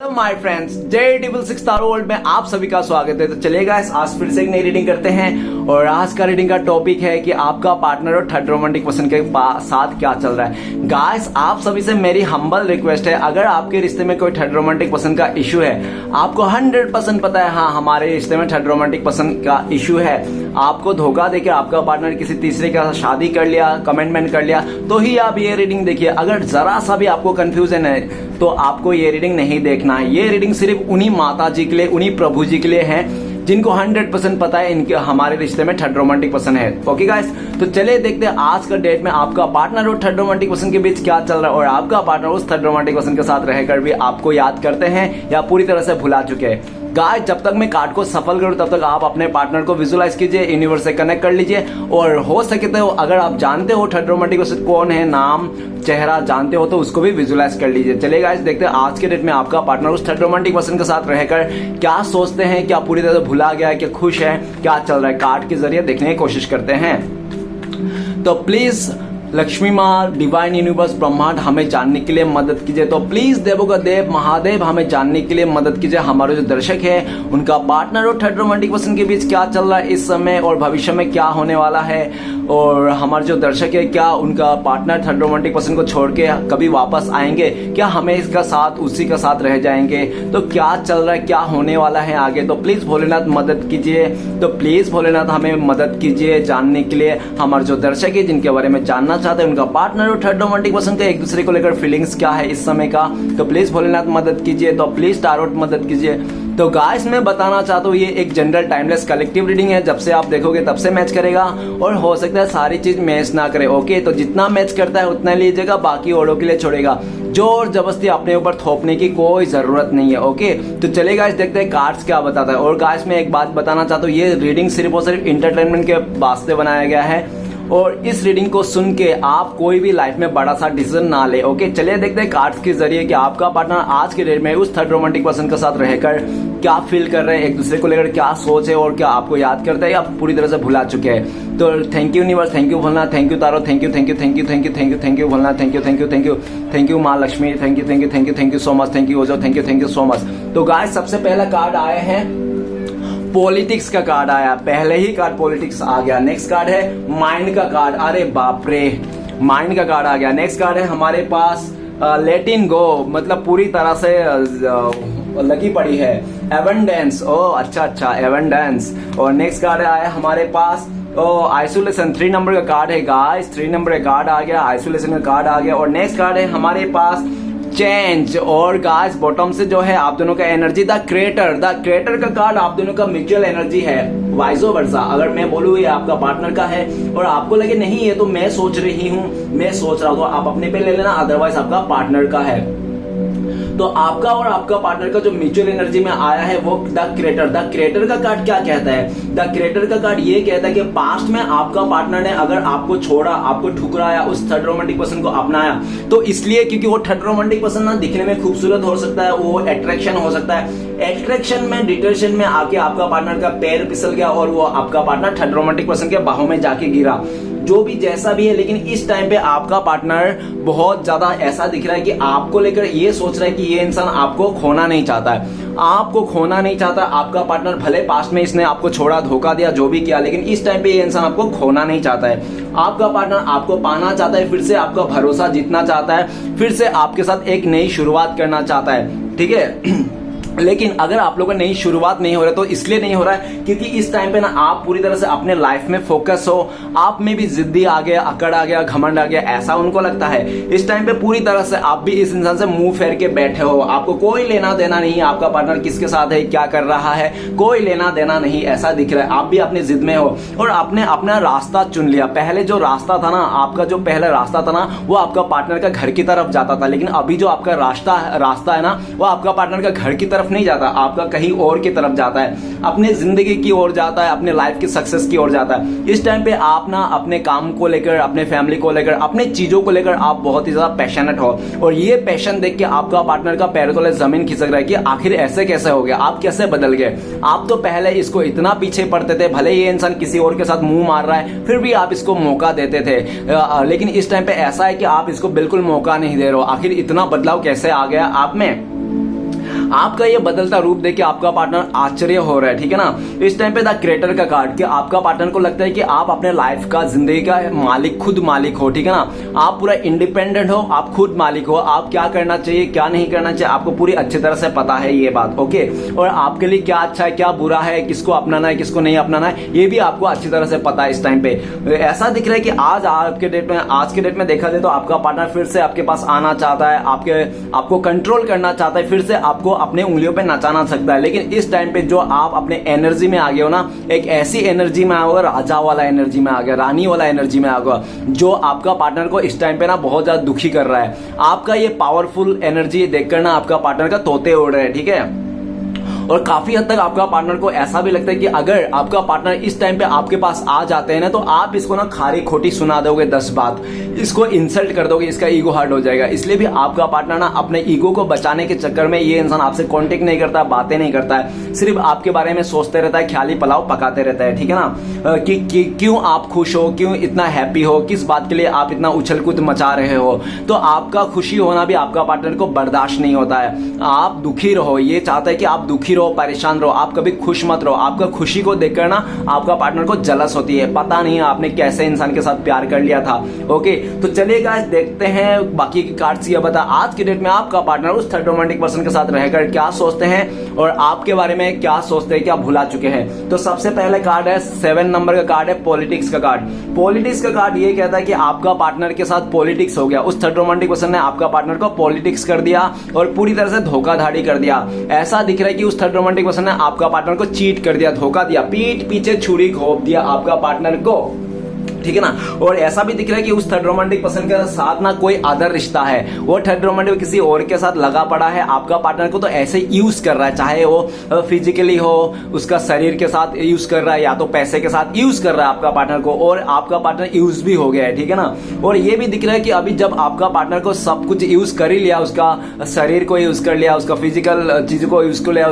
Hello my friends, J666 taro world में आप सभी का स्वागत है। तो चलिएगा आज फिर से एक नई रीडिंग करते हैं और आज का रीडिंग का टॉपिक है कि आपका पार्टनर और थर्ड रोमांटिक पर्सन के साथ क्या चल रहा है। गाइस, आप सभी से मेरी हम्बल रिक्वेस्ट है, अगर आपके रिश्ते में कोई थर्ड रोमांटिक पर्सन का इशू है, आपको 100% पता है हाँ हमारे रिश्ते में थर्ड रोमांटिक पर्सन का इशू है, आपको धोखा देकर आपका पार्टनर किसी तीसरे के साथ शादी कर लिया, कमिटमेंट कर लिया, तो ही आप ये रीडिंग देखिए। अगर जरा सा भी आपको कंफ्यूजन है तो आपको ये रीडिंग नहीं देखना है। ये रीडिंग सिर्फ उन्हीं माता जी के लिए, उन्हीं प्रभु जी के लिए है जिनको 100% पता है इनके हमारे रिश्ते में थर्ड रोमांटिक पर्सन है। ओके गाइस, तो चलिए देखते हैं आज का डेट में आपका पार्टनर और थर्ड रोमांटिक पर्सन के बीच क्या चल रहा है और आपका पार्टनर उस थर्ड रोमांटिक पर्सन के साथ रहकर भी आपको याद करते हैं या पूरी तरह से भुला चुके हैं। गाइस, जब तक मैं कार्ड को सफल करूं तब तक आप अपने पार्टनर को विजुअलाइज कीजिए, यूनिवर्स से कनेक्ट कर लीजिए और हो सके तो अगर आप जानते हो थर्ड रोमांटिक पर्सन कौन है, नाम चेहरा जानते हो तो उसको भी विजुअलाइज कर लीजिए। चलिए गाइस, देखते हैं आज के डेट में आपका पार्टनर उस थर्ड रोमांटिक पर्सन के साथ रहकर क्या सोचते हैं, क्या पूरी तरह से भुला गया है, क्या खुश है, क्या चल रहा है, कार्ड के जरिए देखने की कोशिश करते हैं। तो प्लीज लक्ष्मी माँ, डिवाइन यूनिवर्स, ब्रह्मांड हमें जानने के लिए मदद कीजिए। तो प्लीज देवों का देव महादेव हमें जानने के लिए मदद कीजिए। हमारे जो दर्शक है उनका पार्टनर और थर्ड रोमांटिक पर्सन के बीच क्या चल रहा है इस समय और भविष्य में क्या होने वाला है, और हमारे जो दर्शक है क्या उनका पार्टनर थर्ड रोमांटिक पर्सन को छोड़ के कभी वापस आएंगे, क्या हमें इसका साथ उसी का साथ रह जाएंगे, तो क्या चल रहा है, क्या होने वाला है आगे। तो प्लीज भोलेनाथ मदद कीजिए। तो प्लीज भोलेनाथ हमें मदद कीजिए जानने के लिए। हमारे जो दर्शक है जिनके बारे में जानना चाहते हैं उनका पार्टनर और थर्ड रोमांटिक पर्सन का एक दूसरे को लेकर फीलिंग्स क्या है इस समय का, तो प्लीज भोलेनाथ मदद कीजिए। तो प्लीज टारोट मदद कीजिए। तो गाइस, मैं बताना चाहता हूँ ये एक जनरल टाइमलेस कलेक्टिव रीडिंग है, जब से आप देखोगे तब से मैच करेगा और हो सकता है सारी चीज मैच ना करे। ओके, तो जितना मैच करता है उतना लीजिएगा, बाकी औरों के लिए छोड़ेगा। जोर जबरदस्ती अपने ऊपर थोपने की कोई जरूरत नहीं है। ओके, तो चलिए गाइस देखते हैं कार्ड्स क्या बताता है। और गाइस, मैं एक बात बताना चाहता हूँ, ये रीडिंग सिर्फ और सिर्फ इंटरटेनमेंट के वास्ते बनाया गया है और इस रीडिंग को सुन के आप कोई भी लाइफ में बड़ा सा डिसीजन ना ले। ओके, चलिए देखते हैं कार्ड्स के जरिए कि आपका पार्टनर आज के डेट में उस थर्ड रोमांटिक पर्सन के साथ रहकर क्या फील कर रहे हैं, एक दूसरे को लेकर क्या सोच है और क्या आपको याद करते हैं या पूरी तरह से भुला चुके हैं। तो thank you universe, thank you Bholenath, thank you tarot, thank you thank you thank you thank you thank you thank you Bholenath, thank you thank you thank you thank you माँ Lakshmi, thank you thank you thank you thank you so much, thank you ओजो, thank you so much. तो guys, सबसे पहला card आए हैं politics का card आया, पहले ही कार्ड पॉलिटिक्स आ गया। नेक्स्ट कार्ड है माइंड का कार्ड, अरे बाप रे, माइंड का कार्ड आ गया। नेक्स्ट कार्ड है हमारे पास लेट इन गो, मतलब पूरी तरह से लगी पड़ी है, एवेंडेंस। ओ अच्छा एवेंडेंस। और नेक्स्ट कार्ड आया हमारे पास आइसोलेशन, 3 नंबर का कार्ड है गाइस, 3 नंबर का कार्ड आ गया, आइसोलेशन का कार्ड आ गया। और नेक्स्ट कार्ड है हमारे पास चेंज। और गाइस, बॉटम से जो है आप दोनों का एनर्जी द क्रिएटर का कार्ड आप दोनों का म्यूचुअल एनर्जी है, वाइजो वर्सा। अगर मैं बोलूँ ये आपका पार्टनर का है और आपको लगे नहीं ये तो मैं सोच रही हूँ, मैं सोच रहा हूँ, तो आप अपने पे ले लेना, अदरवाइज आपका पार्टनर का है। तो आपका और आपका पार्टनर का जो म्यूचुअल एनर्जी में आया है वो द क्रिएटर का कार्ड क्या कहता है? द क्रिएटर का कार्ड ये कहता है कि पास्ट में आपका पार्टनर ने अगर आपको छोड़ा, आपको ठुकराया, उस थर्ड रोमांटिक पर्सन को अपनाया, तो इसलिए क्योंकि वो थर्ड रोमांटिक पर्सन ना दिखने में खूबसूरत हो सकता है, वो अट्रैक्शन हो सकता है, अट्रैक्शन में डिटेंशन में आके आपका पार्टनर का पैर फिसल गया और वो आपका पार्टनर थर्ड रोमांटिक पर्सन के बाहों में जाके गिरा, जो भी जैसा भी है। लेकिन इस टाइम पे आपका पार्टनर बहुत ज्यादा ऐसा दिख रहा है कि आपको लेकर ये सोच रहा है कि ये इंसान आपको खोना नहीं चाहता है, आपको खोना नहीं चाहता। आपका पार्टनर भले पास्ट में इसने आपको छोड़ा, धोखा दिया, जो भी किया, लेकिन इस टाइम पे ये इंसान आपको खोना नहीं चाहता है। आपका पार्टनर आपको पाना चाहता है, फिर से आपका भरोसा जीतना चाहता है, फिर से आपके साथ एक नई शुरुआत करना चाहता है। ठीक है लेकिन अगर आप लोगों का नई शुरुआत नहीं हो रहा तो इसलिए नहीं हो रहा है क्योंकि इस टाइम पे ना आप पूरी तरह से अपने लाइफ में फोकस हो, आप में भी जिद्दी आ गया, अकड़ आ गया, घमंड आ गया, ऐसा उनको लगता है। इस टाइम पे पूरी तरह से आप भी इस इंसान से मुंह फेर के बैठे हो, आपको कोई लेना देना नहीं, आपका पार्टनर किसके साथ है, क्या कर रहा है, कोई लेना देना नहीं, ऐसा दिख रहा है। आप भी अपनी जिद में हो और आपने अपना रास्ता चुन लिया। पहले जो रास्ता था ना, आपका जो पहला रास्ता था ना, वो आपका पार्टनर का घर की तरफ जाता था, लेकिन अभी जो आपका रास्ता है ना, वो आपका पार्टनर का घर की तरफ नहीं जाता, आपका कहीं और की तरफ जाता है, अपने जिंदगी की ओर जाता है, अपने लाइफ की सक्सेस की ओर जाता है। इस टाइम पे आप ना अपने काम को लेकर, अपने फैमिली को लेकर, अपने चीजों को लेकर आप बहुत ही ज्यादा पैशनेट हो और ये पैशन देख के आपका पार्टनर का पैर तले जमीन खिसक रहा है कि आखिर ऐसे कैसे हो गया, आप कैसे बदल गए। आप तो पहले इसको इतना पीछे पड़ते थे, भले ये इंसान किसी और के साथ मुंह मार रहा है फिर भी आप इसको मौका देते थे, लेकिन इस टाइम पे ऐसा है कि आप इसको बिल्कुल मौका नहीं दे रहे हो। आखिर इतना बदलाव कैसे आ गया आप में? आपका ये बदलता रूप देख के आपका पार्टनर आश्चर्य हो रहा है, ठीक है ना। इस टाइम पे द क्रिएटर का कार्ड कि आपका पार्टनर को लगता है कि आप अपने लाइफ का, जिंदगी का मालिक, खुद मालिक हो, ठीक है ना। आप पूरा इंडिपेंडेंट हो, आप खुद मालिक हो, आप क्या करना चाहिए क्या नहीं करना चाहिए आपको पूरी अच्छी तरह से पता है ये बात, ओके। और आपके लिए क्या अच्छा है क्या बुरा है, किसको अपनाना है किसको नहीं अपनाना है, ये भी आपको अच्छी तरह से पता है इस टाइम पे। ऐसा दिख रहा है कि आज के डेट में देखा जाए तो आपका पार्टनर फिर से आपके पास आना चाहता है, आपको कंट्रोल करना चाहता है, फिर से आपको अपने उंगलियों पे नचाना सकता है। लेकिन इस टाइम पे जो आप अपने एनर्जी में आ गए हो ना, एक ऐसी एनर्जी में आ गए, राजा वाला एनर्जी में आ गया, रानी वाला एनर्जी में आ गया, जो आपका पार्टनर को इस टाइम पे ना बहुत ज्यादा दुखी कर रहा है। आपका ये पावरफुल एनर्जी देखकर ना आपका पार्टनर का तोते उड़ रहे हैं, ठीक है। और काफी हद तक आपका पार्टनर को ऐसा भी लगता है कि अगर आपका पार्टनर इस टाइम पे आपके पास आ जाते हैं ना, तो आप इसको ना खारी खोटी सुना दोगे 10 बात, इसको इंसल्ट कर दोगे, इसका ईगो हर्ट हो जाएगा। इसलिए भी आपका पार्टनर ना अपने ईगो को बचाने के चक्कर में ये इंसान आपसे कांटेक्ट नहीं करता, बातें नहीं करता है, सिर्फ आपके बारे में सोचते रहता है, ख्याली पुलाव पकाते रहता है, ठीक है ना। कि क्यों आप खुश हो, क्यों इतना हैप्पी हो, किस बात के लिए आप इतना उछल कूद मचा रहे हो। तो आपका खुशी होना भी आपका पार्टनर को बर्दाश्त नहीं होता है। आप दुखी रहो, ये चाहता है कि आप दुखी रहो, परेशान रहो, आप कभी खुश मत रहो। आपका खुशी को देखकर ना आपका पार्टनर को जलस होती है, पता नहीं आपने कैसे इंसान के साथ प्यार कर लिया था, ओके। तो चलिए गाइस देखते हैं बाकी की कार्ड्स। ये बता आज की डेट में आपका पार्टनर उस थर्ड रोमांटिक पर्सन के साथ रहकर क्या सोचते हैं और आपके बारे में क्या सोचते हैं, क्या भुला चुके हैं। तो सबसे पहले कार्ड है 7 नंबर का कार्ड है पॉलिटिक्स का कार्ड। पॉलिटिक्स का कार्ड ये कहता है कि आपका पार्टनर के साथ पॉलिटिक्स हो गया, उस थर्ड रोमांटिक पर्सन ने आपका पार्टनर को पॉलिटिक्स कर दिया और पूरी तरह से धोखाधड़ी कर दिया। ऐसा दिख रहा है कि उस थर्ड रोमांटिक पर्सन ने आपका पार्टनर को चीट कर दिया, धोखा दिया, पीठ पीछे छुरी घोंप दिया आपका पार्टनर को, ठीक है ना। और ऐसा भी दिख रहा है कि उस थर्ड रोमांटिक पर्सन के साथ ना कोई अदर रिश्ता है, वो थर्ड रोमांटिक किसी और के साथ लगा पड़ा है। आपका पार्टनर को तो ऐसे यूज कर रहा है, चाहे वो फिजिकली हो, उसका शरीर के साथ यूज कर रहा है या तो पैसे के साथ यूज कर रहा है आपका पार्टनर को, और आपका पार्टनर यूज भी हो गया है, ठीक है ना। और ये भी दिख रहा है कि अभी जब आपका पार्टनर को सब कुछ यूज कर ही लिया, उसका शरीर को यूज कर लिया, उसका फिजिकल चीज को यूज कर लिया,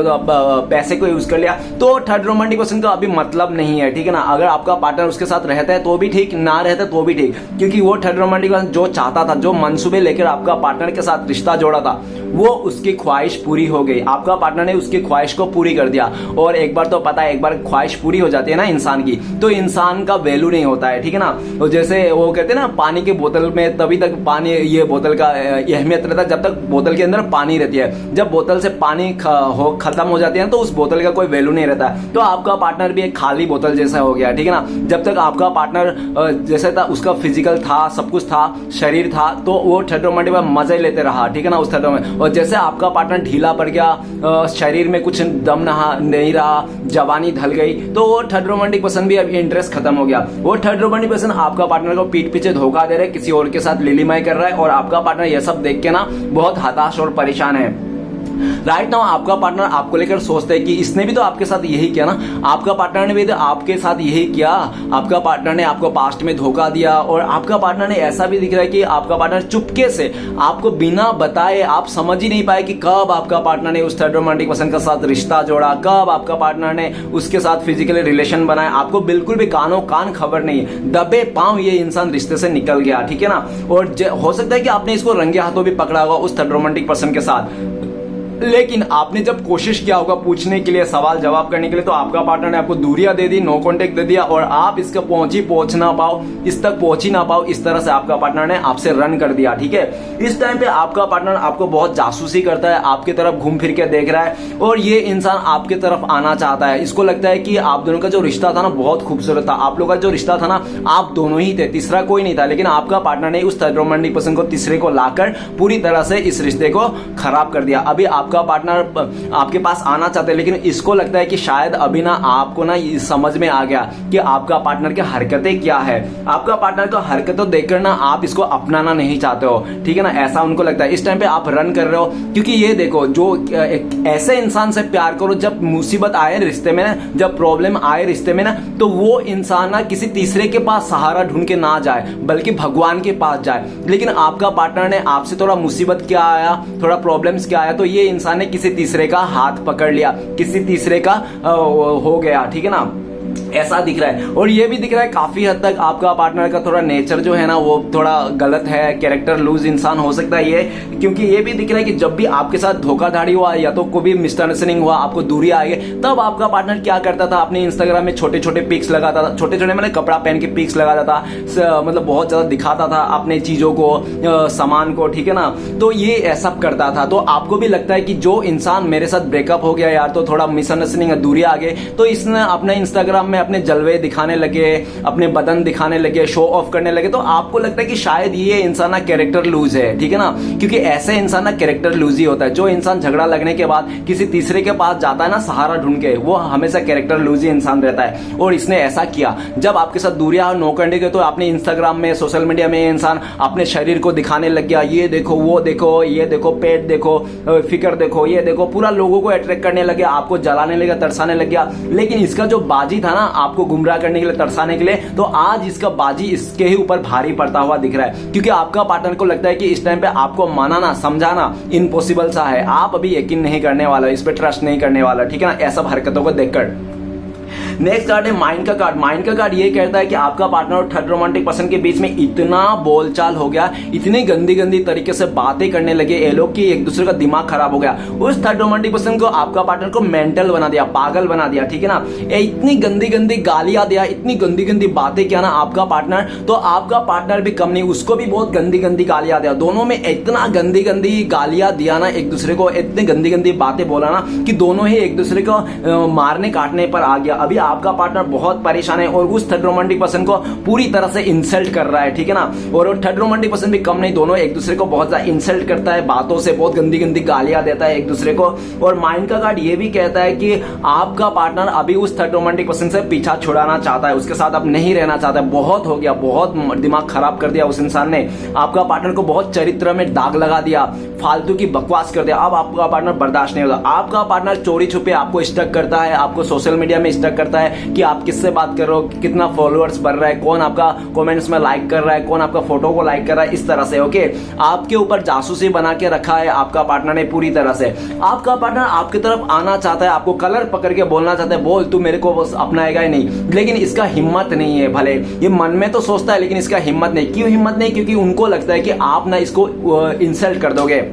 पैसे को यूज कर लिया, तो थर्ड रोमांटिक पर्सन का अभी मतलब नहीं है, ठीक है ना। अगर आपका पार्टनर उसके साथ रहता है तो भी ठीक, ना रहता तो भी ठीक, क्योंकि वो थर्ड रोमांटिक जो चाहता था, जो मंसूबे लेकर आपका पार्टनर के साथ रिश्ता जोड़ा था, वो उसकी ख्वाहिश पूरी हो गई। आपका पार्टनर ने उसकी ख्वाहिश को पूरी कर दिया। और एक बार तो पता है, एक बार ख्वाहिश पूरी हो जाती है ना इंसान की, तो इंसान का वैल्यू नहीं होता है, ठीक है ना। तो जैसे वो कहते हैं ना, पानी के बोतल में तभी तक पानी, ये बोतल का अहमियत रहता है जब तक बोतल के अंदर पानी रहती है। जब बोतल से पानी खत्म हो जाती है तो उस बोतल का कोई वैल्यू नहीं रहता है। तो आपका पार्टनर भी एक खाली बोतल जैसा हो गया, ठीक है ना। जब तक आपका पार्टनर जैसे था, उसका फिजिकल था, सब कुछ था, शरीर था, तो वो थर्ड रोमांटिक में मजे लेते रहा, ठीक है ना, उस थर्ड में। और जैसे आपका पार्टनर ढीला पड़ गया, शरीर में कुछ दम नहीं रहा, जवानी ढल गई, तो वो थर्ड रोमांटिक पर्सन भी अब इंटरेस्ट खत्म हो गया। वो थर्ड रोमांटिक पर्सन आपका पार्टनर को पीठ पीछे धोखा दे रहे, किसी और के साथ लिलीमय कर रहा है, और आपका पार्टनर यह सब देख के ना बहुत हताश और परेशान है। राइट नाउ आपका पार्टनर आपको लेकर सोचता है कि इसने भी तो आपके साथ यही किया ना, आपका पार्टनर ने भी तो आपके साथ यही किया, आपका पार्टनर ने आपको पास्ट में धोखा दिया। और आपका पार्टनर ने ऐसा भी दिख रहा है कि आपका पार्टनर चुपके से आपको बिना बताए, आप समझ ही नहीं पाए कि कब आपका पार्टनर ने उस थर्ड रोमांटिक पर्सन के साथ रिश्ता जोड़ा, कब आपका पार्टनर ने उसके साथ फिजिकली रिलेशन बनाया, आपको बिल्कुल भी कानों कान खबर नहीं, दबे पांव ये इंसान रिश्ते से निकल गया, ठीक है ना। और हो सकता है कि आपने इसको रंगे हाथों भी पकड़ा होगा उस थर्ड रोमांटिक पर्सन के साथ, लेकिन आपने जब कोशिश किया होगा पूछने के लिए, सवाल जवाब करने के लिए, तो आपका पार्टनर ने आपको दूरियां दे दी, नो कांटेक्ट दे दिया, और आप इसका पहुंच ना पाओ, इस तक पहुंच ही ना पाओ, इस तरह से आपका पार्टनर ने आपसे रन कर दिया, ठीक है। इस टाइम पे आपका पार्टनर आपको बहुत जासूसी करता है, आपके तरफ घूम फिर के देख रहा है, और ये इंसान आपके तरफ आना चाहता है। इसको लगता है कि आप दोनों का जो रिश्ता था ना बहुत खूबसूरत था, आप लोगों का जो रिश्ता था ना, आप दोनों ही थे, तीसरा कोई नहीं था। लेकिन आपका पार्टनर ने उस थर्ड रोमांटिक पर्सन को, तीसरे को लाकर पूरी तरह से इस रिश्ते को खराब कर दिया। अभी आपका पार्टनर आपके पास आना चाहते हैं, लेकिन इसको लगता है कि शायद अभी ना आपको ना समझ में आ गया कि आपका पार्टनर की हरकतें क्या है। आपका पार्टनर को हरकतें देखकर ना आप इसको अपनाना नहीं चाहते हो, ठीक है ना, ऐसा उनको लगता है। इस टाइम पे आप रन कर रहे हो, क्योंकि ये देखो, जो एक ऐसे इंसान से प्यार करो, जब मुसीबत आए रिश्ते में ना, जब प्रॉब्लम आए रिश्ते में ना, तो वो इंसान ना किसी तीसरे के पास सहारा ढूंढ के ना जाए, बल्कि भगवान के पास जाए। लेकिन आपका पार्टनर ने आपसे थोड़ा मुसीबत क्या आया, थोड़ा प्रॉब्लम्स क्या आया, तो ये इंसान ने किसी तीसरे का हाथ पकड़ लिया, किसी तीसरे का हो गया, ठीक है ना। ऐसा दिख रहा है। और ये भी दिख रहा है काफी हद तक आपका पार्टनर का थोड़ा नेचर जो है ना वो थोड़ा गलत है, कैरेक्टर लूज इंसान हो सकता है ये, क्योंकि ये भी दिख रहा है कि जब भी आपके साथ धोखाधड़ी हुआ या तो कोई भी मिसअंडरस्टैंडिंग हुआ, आपको दूरी आई है, तब आपका पार्टनर क्या करता था, अपने इंस्टाग्राम में छोटे छोटे पिक्स लगाता था, छोटे छोटे मतलब कपड़ा पहन के पिक्स लगाता था, मतलब बहुत ज्यादा दिखाता था अपने चीजों को, सामान को, ठीक है ना। तो ये ऐसा करता था। तो आपको भी लगता है कि जो इंसान मेरे साथ ब्रेकअप हो गया यार, तो थोड़ा मिसअंडरस्टैंडिंग है, दूरी आ गई, तो इसने अपने इंस्टाग्राम में अपने जलवे दिखाने लगे, अपने बदन दिखाने लगे, शो ऑफ करने लगे, तो आपको लगता है कि शायद ये इंसान ना कैरेक्टर लूज है, ठीक है ना। क्योंकि ऐसे इंसान ना कैरेक्टर लूज ही होता है। जो इंसान झगड़ा लगने के बाद किसी तीसरे के पास जाता है ना सहारा ढूंढ के, वो हमेशा कैरेक्टर लूज ही इंसान रहता है। और इसने ऐसा किया, जब आपके साथ दूरियां नो करने के, तो अपने इंस्टाग्राम में, सोशल मीडिया में इंसान अपने शरीर को दिखाने लग गया, ये देखो, वो देखो, ये देखो, पेट देखो, फिगर देखो, ये देखो, पूरा लोगों को अट्रैक्ट करने लगे, आपको जलाने लगा, तरसाने लग गया। लेकिन इसका जो बाजी था ना आपको गुमराह करने के लिए, तरसाने के लिए, तो आज इसका बाजी इसके ही ऊपर भारी पड़ता हुआ दिख रहा है। क्योंकि आपका पार्टनर को लगता है कि इस टाइम पे आपको मनाना, समझाना इम्पॉसिबल सा है, आप अभी यकीन नहीं करने वाला, इस पे ट्रस्ट नहीं करने वाला, ठीक है ना, ऐसा हरकतों को देखकर। नेक्स्ट कार्ड है माइंड का कार्ड। माइंड का कार्ड ये कहता है कि आपका पार्टनर और थर्ड रोमांटिक पर्सन के बीच में इतना बोलचाल हो गया, इतनी गंदी गंदी तरीके से बातें करने लगे ये लोग कि एक दूसरे का दिमाग खराब हो गया। उस थर्ड रोमांटिक पर्सन को, आपका पार्टनर को मेंटल बना दिया, पागल बना दिया, ठीक है ना। इतनी गंदी गंदी गालियां दिया, इतनी गंदी गंदी बातें किया ना आपका पार्टनर, तो आपका पार्टनर भी कम नहीं, उसको भी बहुत गंदी गंदी गालियां दिया। दोनों में इतना गंदी गंदी गालियां दिया ना एक दूसरे को, इतनी गंदी गंदी बातें बोला ना कि दोनों ही एक दूसरे को मारने काटने पर आ गया। अभी आपका पार्टनर बहुत परेशान है और उस थर्ड रोमांटिक पर्सन को पूरी तरह से इंसल्ट कर रहा है, ठीक है ना। और थर्ड रोमांटिक पर्सन भी कम नहीं, दोनों एक दूसरे को बहुत ज्यादा इंसल्ट करता है, बातों से बहुत गंदी गंदी गालियां देता है एक दूसरे को। और माइंड का कार्ड ये भी कहता है कि आपका पार्टनर अभी उस थर्ड रोमांटिक पर्सन से पीछा छुड़ाना चाहता है, उसके साथ अब नहीं रहना चाहता है। बहुत हो गया, बहुत दिमाग खराब कर दिया उस इंसान ने, आपका पार्टनर को बहुत चरित्र में दाग लगा दिया, फालतू की बकवास कर दिया। अब आपका पार्टनर बर्दाश्त नहीं होगा। आपका पार्टनर चोरी छुपे आपको स्टक करता है, आपको सोशल मीडिया में स्टक करता है कि आप किससे बात कर रहे हो, कितना फॉलोअर्स बढ़ रहा है, कौन आपका कमेंट्स में लाइक कर रहा है, कौन आपका फोटो को लाइक कर रहा है, इस तरह से। ओके, आपके ऊपर जासूसी बना के रखा है आपका पार्टनर ने पूरी तरह से। आपका पार्टनर आपकी तरफ आना चाहता है, आपको कलर पकड़ के बोलना चाहता है, बोल तू मेरे को बस अपनाएगा ही नहीं, लेकिन इसका हिम्मत नहीं है। भले ये मन में तो सोचता है लेकिन इसका हिम्मत नहीं। क्यों हिम्मत नहीं? क्योंकि उनको लगता है कि आप ना इसको इंसल्ट कर दोगे।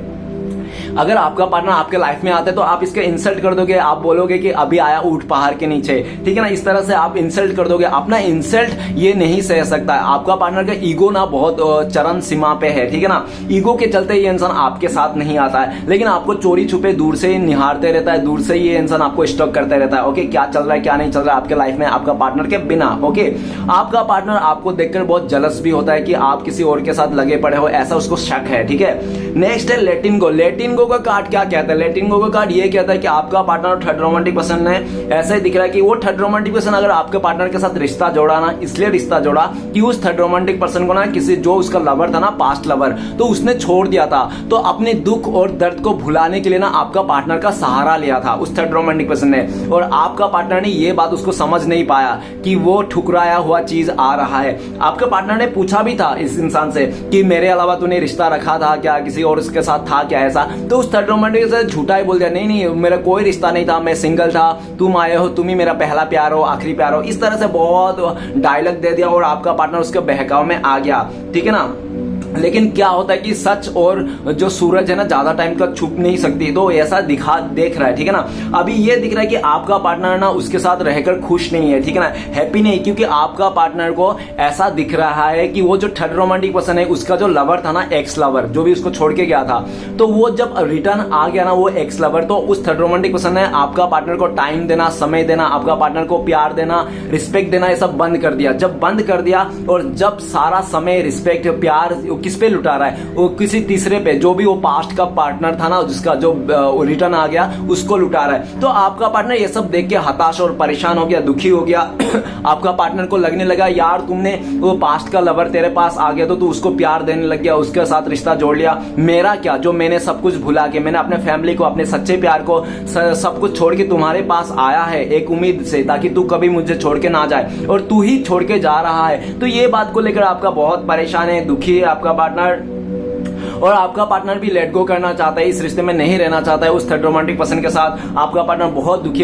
अगर आपका पार्टनर आपके लाइफ में आता है तो आप इसके इंसल्ट कर दोगे, आप बोलोगे कि अभी आया ऊंट पहाड़ के नीचे, ठीक है ना, इस तरह से आप इंसल्ट कर दोगे। अपना इंसल्ट ये नहीं सह सकता है। आपका पार्टनर का ईगो ना बहुत चरम सीमा पे है, ठीक है ना। ईगो के चलते ये इंसान आपके साथ नहीं आता है, लेकिन आपको चोरी छुपे दूर से ही निहारते रहता है, दूर से ये इंसान आपको स्टॉक करते रहता है। ओके, क्या चल रहा है क्या नहीं चल रहा है आपके लाइफ में आपका पार्टनर के बिना। ओके, आपका पार्टनर आपको देखकर बहुत जलस भी होता है कि आप किसी और के साथ लगे पड़े हो, ऐसा उसको शक है, ठीक है। नेक्स्ट है लेटिन गो। लेटिन गो का कार्ड क्या कहता है? लेटिन गो का कार्ड ये कहता है कि आपका पार्टनर थर्ड रोमांटिक पर्सन ने ऐसा ही दिख रहा है कि वो थर्ड रोमांटिक पर्सन अगर आपके पार्टनर के साथ रिश्ता जोड़ा ना, इसलिए रिश्ता जोड़ा कि उस थर्ड रोमांटिक पर्सन को ना किसी जो उसका लवर था ना, पास्ट लवर, तो उसने छोड़ दिया था। तो अपने दुख और दर्द को भुलाने के लिए ना आपका पार्टनर का सहारा लिया था उस थर्ड रोमांटिक पर्सन ने। और आपका पार्टनर ने ये बात उसको समझ नहीं पाया कि वो ठुकराया हुआ चीज आ रहा है। आपके पार्टनर ने पूछा भी था इस इंसान से कि मेरे अलावा तूने रिश्ता रखा था क्या, किसी और उसके साथ था क्या ऐसा? तो उस थर्ड रोमांटिक से झूठा ही बोल दिया, नहीं नहीं मेरा कोई रिश्ता नहीं था, मैं सिंगल था, तुम आए हो, तुम ही मेरा पहला प्यार हो, आखिरी प्यार हो, इस तरह से बहुत डायलॉग दे दिया और आपका पार्टनर उसके बहकाव में आ गया, ठीक है ना। लेकिन क्या होता है कि सच और जो सूरज है ना ज्यादा टाइम तक छुप नहीं सकती, तो ऐसा देख रहा है, ठीक है ना। अभी ये दिख रहा है कि आपका पार्टनर ना उसके साथ रहकर खुश नहीं है, ठीक है ना, हैप्पी नहीं, क्योंकि आपका पार्टनर को ऐसा दिख रहा है कि वो जो थर्ड रोमांटिक पर्सन है उसका जो लवर था ना, एक्स लवर, जो भी उसको छोड़ के गया था, तो वो जब रिटर्न आ गया ना वो एक्स लवर, तो उस थर्ड रोमांटिक पर्सन ने आपका पार्टनर को टाइम देना, समय देना, आपका पार्टनर को प्यार देना, रिस्पेक्ट देना, ये सब बंद कर दिया। जब बंद कर दिया और जब सारा समय, रिस्पेक्ट, प्यार किस पे लुटा रहा है? वो किसी तीसरे पे, जो भी वो पास्ट का पार्टनर था ना जिसका जो रिटर्न आ गया उसको लुटा रहा है। तो आपका पार्टनर ये सब देख के हताश और परेशान हो गया, दुखी हो गया। आपका पार्टनर को लगने लगा यार तुमने वो पास्ट का लवर तेरे पास आ गया तो तू उसको प्यार देने लग गया, उसके साथ रिश्ता जोड़ लिया। मेरा क्या, जो मैंने सब कुछ भुला के, मैंने अपने फैमिली को, अपने सच्चे प्यार को, सब कुछ छोड़ के तुम्हारे पास आया है एक उम्मीद से, ताकि तू कभी मुझे छोड़ के ना जाए, और तू ही छोड़ के जा रहा है। तो ये बात को लेकर आपका बहुत परेशान है, दुखी है आपका पार्टनर। और आपका पार्टनर भी लेट गो करना चाहता है, इस रिश्ते में नहीं रहना चाहता है उस थर्ड रोमांटिक पर्सन के साथ। आपका पार्टनर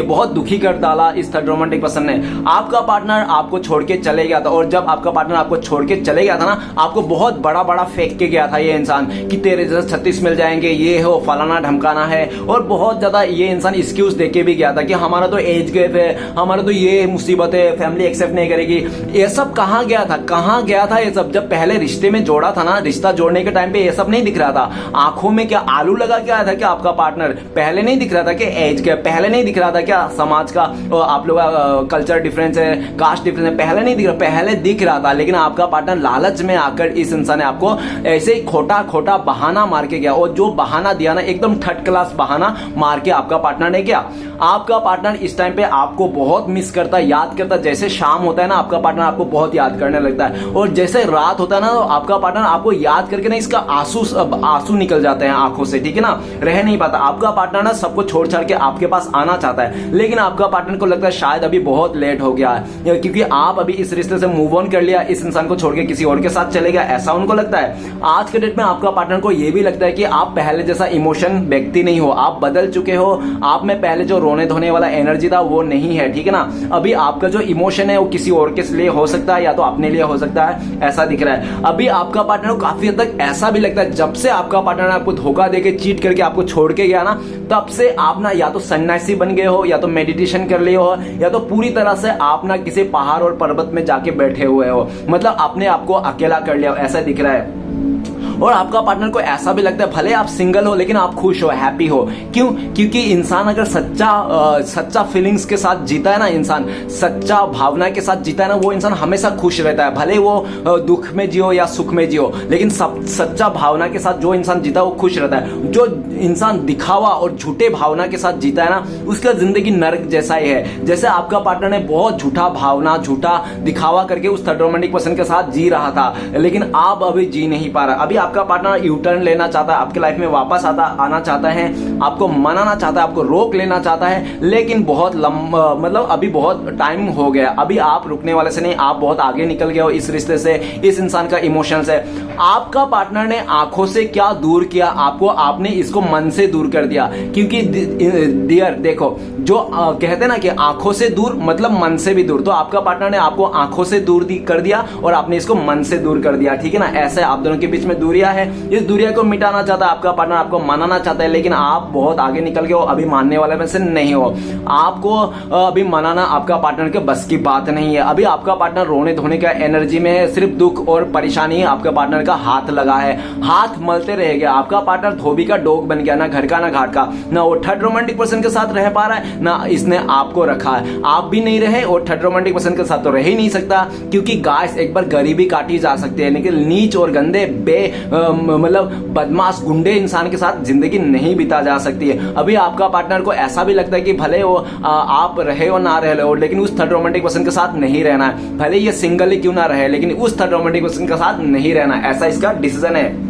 बहुत दुखी कर डाला इस थर्ड रोमांटिक पर्सन ने। आपका पार्टनर आपको छोड़ के चले गया था, और जब आपका पार्टनर आपको छोड़ के चले गया था ना, आपको बहुत बड़ा बड़ा फेंक के गया था ये इंसान कि तेरे जैसे 36 मिल जाएंगे, ये हो फलाना ढमकाना है, और बहुत ज्यादा ये इंसान एक्सक्यूज देके भी गया था कि हमारा तो एज गैप है, हमारा तो ये मुसीबत है, फैमिली एक्सेप्ट नहीं करेगी। ये सब कहां गया था, कहां गया था ये सब? जब पहले रिश्ते में जोड़ा था ना, रिश्ता जोड़ने के टाइम पे ये सब नहीं दिख रहा था। आंखों में क्या आलू लगा के आया था क्या आपका पार्टनर? पहले नहीं दिख रहा था कि एज गैप, पहले नहीं दिख रहा था क्या समाज का आप लोग कल्चर डिफरेंस है, कास्ट डिफरेंस है, पहले नहीं दिख रहा? पहले दिख रहा था, लेकिन आपका पार्टनर लालच में आकर इस इंसान ने आपको ऐसे ही खोटा खोटा बहाना मार के गया। और जो बहाना दिया ना, एकदम थर्ड क्लास बहाना मार के आपका पार्टनर ने किया। आपका पार्टनर इस टाइम पे आपको बहुत मिस करता है, याद करता है। जैसे शाम होता है ना, आपका पार्टनर आपको बहुत याद करने लगता है, और जैसे रात होता है ना, तो आपका पार्टनर आपको याद करके ना इसका आंसू निकल जाते हैं आंखों से, ठीक है ना, रह नहीं पाता। आपका पार्टनर ना सबको छोड़ छाड़ के आपके पास आना चाहता है, लेकिन आपका पार्टनर को लगता है शायद अभी बहुत लेट हो गया है, क्योंकि आप अभी इस रिश्ते से मूव ऑन कर लिया, इस इंसान को छोड़ के किसी और के साथ चले गया, ऐसा उनको लगता है। आज के डेट में आपका पार्टनर को यह भी लगता है कि आप पहले जैसा इमोशन व्यक्ति नहीं हो, आप बदल चुके हो, आप में पहले जो रोने धोने वाला एनर्जी था वो नहीं है, ठीक है ना। अभी आपका जो इमोशन है वो किसी और के लिए हो सकता है, या तो अपने लिए हो सकता है, ऐसा दिख रहा है। अभी आपका पार्टनर को काफी हद तक ऐसा भी लगता है, जब से आपका पार्टनर आपको धोखा देके चीट करके आपको छोड़ के गया ना, तब से आप ना या तो सन्यासी बन गए हो, या तो मेडिटेशन कर लिए हो, या तो पूरी तरह से आप ना किसी पहाड़ और पर्वत में जाके बैठे हुए हो, मतलब अपने आप को अकेला कर लिया, ऐसा दिख रहा है। और आपका पार्टनर को ऐसा भी लगता है, भले आप सिंगल हो लेकिन आप खुश हो, हैप्पी हो। क्यों? क्योंकि इंसान अगर सच्चा फीलिंग्स के साथ जीता है ना, इंसान सच्चा भावना के साथ जीता है ना, वो इंसान हमेशा खुश रहता है। भले वो दुख में जियो या सुख में जियो, लेकिन सच्चा भावना के साथ जो इंसान जीता है वो खुश रहता है। जो इंसान दिखावा और झूठे भावना के साथ जीता है ना, उसका जिंदगी नर्क जैसा ही है। जैसे आपका पार्टनर ने बहुत झूठा भावना, झूठा दिखावा करके उस थर्ड रोमांटिक पर्सन के साथ जी रहा था, लेकिन आप अभी जी नहीं पा रहा। अभी आपका पार्टनर यू टर्न लेना चाहता है, आपके लाइफ में वापस आना चाहता है, आपको मनाना चाहता है, आपको रोक लेना चाहता है, लेकिन बहुत लंबा, मतलब अभी बहुत टाइम हो गया। अभी आप रुकने वाले से नहीं, आप बहुत आगे निकल गए हो इस रिश्ते से, इस इंसान का इमोशन से। आपका पार्टनर ने आंखों से क्या दूर किया आपको, आपने इसको मन से दूर कर दिया। क्योंकि डियर देखो, जो कहते हैं ना कि आंखों से दूर मतलब मन से भी दूर, तो आपका पार्टनर ने आपको आंखों से दूर कर दिया और आपने इसको मन से दूर कर दिया, ठीक है ना। ऐसे आप दोनों के बीच में दूरियां है, इस दूरिया को मिटाना चाहता है आपका पार्टनर, आपको मनाना चाहता है, लेकिन आप बहुत आगे निकल गए हो, अभी मानने वाले में से नहीं हो। आपको अभी मनाना आपका पार्टनर के बस की बात नहीं है। अभी आपका पार्टनर रोने धोने का एनर्जी में है, सिर्फ दुख और परेशानी आपका पार्टनर का हाथ लगा है, हाथ मलते रह गया। आपका पार्टनर धोबी का डोग बन गया, ना घर का ना घाट का, ना वो थर्ड रोमांटिक पर्सन के साथ रह पा रहा है, ना इसने आपको रखा है। आप भी नहीं रहे और थर्ड रोमांटिक पर्सन के साथ तो रह ही नहीं सकता, क्योंकि गाइस एक बार गरीबी काटी जा सकती है, लेकिन नीच और गंदे मतलब बदमाश गुंडे इंसान के साथ जिंदगी नहीं बिता जा सकती है। अभी आपका पार्टनर को ऐसा भी लगता है कि भले वो आप रहे हो ना रहे हो, लेकिन उस थर्ड रोमांटिक पर्सन के साथ नहीं रहना है। भले ये सिंगल ही क्यों ना रहे, लेकिन उस थर्ड रोमांटिक पर्सन के साथ नहीं रहना है, ऐसा इसका डिसीजन है।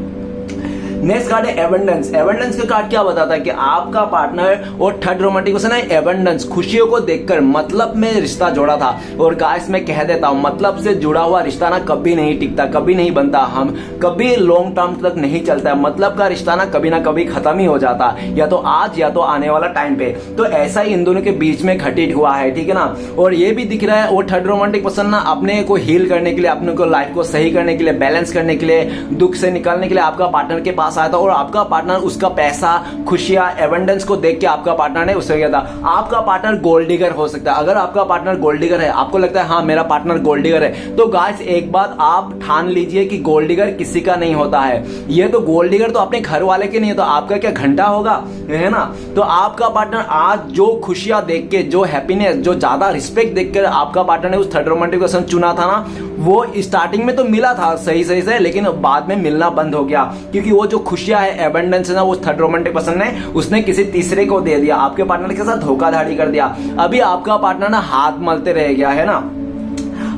नेक्स्ट कार्ड है एबंडेंस। एबंडेंस का कार्ड क्या बताता है कि आपका पार्टनर और थर्ड रोमांटिक पर्सन है एबंडेंस, खुशियों को देखकर मतलब में रिश्ता जोड़ा था। और गाइस मैं कह देता हूं, मतलब से जुड़ा हुआ रिश्ता ना कभी नहीं टिकता, कभी नहीं बनता, हम कभी लॉन्ग टर्म तक नहीं चलता है। मतलब का रिश्ता ना कभी खत्म ही हो जाता, या तो आज या तो आने वाला टाइम पे। तो ऐसा ही इन दोनों के बीच में घटित हुआ है, ठीक है ना। और ये भी दिख रहा है वो थर्ड रोमांटिक पर्सन ना अपने को हील करने के लिए, अपने को लाइफ को सही करने के लिए, बैलेंस करने के लिए, दुख से निकालने के लिए आपका पार्टनर के पास आया था। और आपका पार्टनर उसका पैसा, खुशियां, एबंडेंस को देख के आपका पार्टनर ने उससे किया था। आपका पार्टनर गोल्ड डिगर हो सकता है। अगर आपका पार्टनर गोल्ड डिगर है, आपको लगता है हाँ मेरा पार्टनर गोल्ड डिगर है, तो गाइस एक बात आप ठान लीजिए कि गोल्ड डिगर किसी का नहीं होता है। ये तो गोल्ड डिगर तो अपने घर वाले के नहीं है, तो आपका क्या घंटा होगा, है ना। तो आपका पार्टनर आज जो खुशियां देख के, जो हैप्पीनेस, जो ज्यादा रिस्पेक्ट देखकर आपका पार्टनर ने उस थर्ड रोमांटिक पर्सन चुना था ना, वो स्टार्टिंग में तो मिला था सही से, लेकिन बाद में मिलना बंद हो गया, क्योंकि वो जो खुशियां है, एबंडेंस है ना, वो थर्ड रोमांटिक पर्सन ने उसने किसी तीसरे को दे दिया, आपके पार्टनर के साथ धोखाधड़ी कर दिया। अभी आपका पार्टनर ना हाथ मलते रह गया है ना।